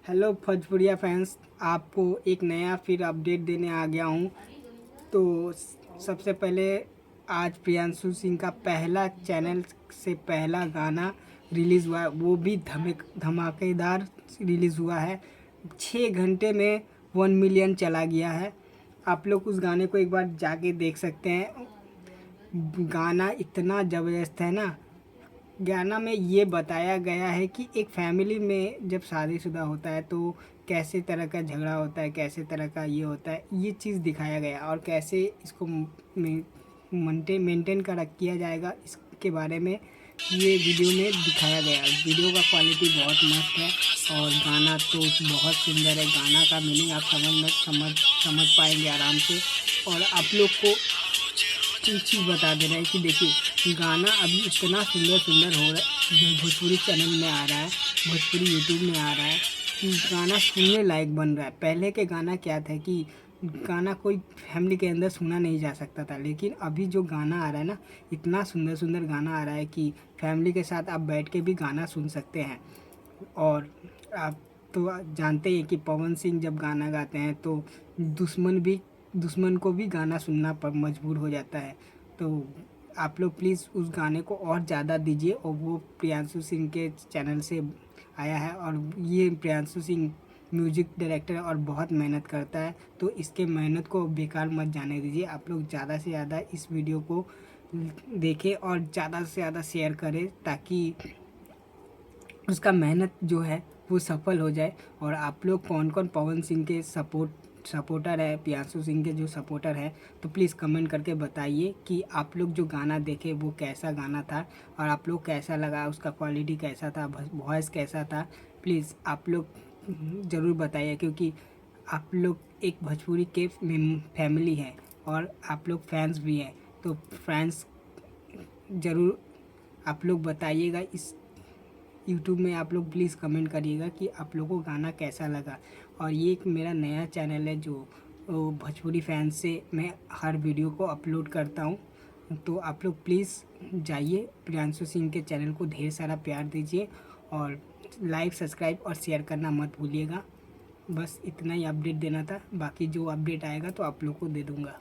Hello भोजपुरिया fans, आपको एक नया फिर अपडेट देने आ गया हूँ। तो सबसे पहले आज प्रियांशु सिंह का पहला चैनल से पहला गाना रिलीज़ हुआ है, वो भी धमाकेदार रिलीज़ हुआ है। 6 घंटे में 1 मिलियन चला गया है। आप लोग उस गाने को एक बार जाके देख सकते हैं। गाना इतना ज़बरदस्त है ना। गाना में ये बताया गया है कि एक फैमिली में जब शादीशुदा होता है तो कैसे तरह का झगड़ा होता है, कैसे तरह का ये होता है, ये चीज़ दिखाया गया और कैसे इसको मेंटेन किया जाएगा, इसके बारे में ये वीडियो में दिखाया गया। वीडियो का क्वालिटी बहुत मस्त है और गाना तो बहुत सुंदर है। गाना का मीनिंग आप समझ पाएंगे आराम से। और आप लोग को एक चीज़ बता दे रहे हैं कि देखिए, गाना अभी इतना सुंदर हो रहा है, जो भोजपुरी चैनल में आ रहा है, भोजपुरी यूट्यूब में आ रहा है कि गाना सुनने लायक बन रहा है। पहले के गाना क्या था कि गाना कोई फैमिली के अंदर सुना नहीं जा सकता था, लेकिन अभी जो गाना आ रहा है ना, इतना सुंदर गाना आ रहा है कि फैमिली के साथ आप बैठ के भी गाना सुन सकते हैं। और आप तो जानते हैं कि पवन सिंह जब गाना गाते हैं तो दुश्मन को भी गाना सुनना पर मजबूर हो जाता है। तो आप लोग प्लीज़ उस गाने को और ज़्यादा दीजिए। और वो प्रियांशु सिंह के चैनल से आया है और ये प्रियांशु सिंह म्यूजिक डायरेक्टर है और बहुत मेहनत करता है, तो इसके मेहनत को बेकार मत जाने दीजिए। आप लोग ज़्यादा से ज़्यादा इस वीडियो को देखें और ज़्यादा से ज़्यादा शेयर करें, ताकि उसका मेहनत जो है वो सफल हो जाए। और आप लोग कौन कौन पवन सिंह के सपोर्टर है, प्रियांशु सिंह के जो सपोर्टर है, तो प्लीज़ कमेंट करके बताइए कि आप लोग जो गाना देखे वो कैसा गाना था और आप लोग कैसा लगा, उसका क्वालिटी कैसा था, वॉइस कैसा था। प्लीज़ आप लोग ज़रूर बताइए, क्योंकि आप लोग एक भोजपुरी के फैमिली हैं और आप लोग फैंस भी हैं। तो फैंस ज़रूर आप लोग बताइएगा। इस यूट्यूब में आप लोग प्लीज़ कमेंट करिएगा कि आप लोगों को गाना कैसा लगा। और ये एक मेरा नया चैनल है जो भोजपुरी फैंस से मैं हर वीडियो को अपलोड करता हूँ। तो आप लोग प्लीज़ जाइए, प्रियांशु सिंह के चैनल को ढेर सारा प्यार दीजिए और लाइक, सब्सक्राइब और शेयर करना मत भूलिएगा। बस इतना ही अपडेट देना था, बाकी जो अपडेट आएगा तो आप लोग को दे दूँगा।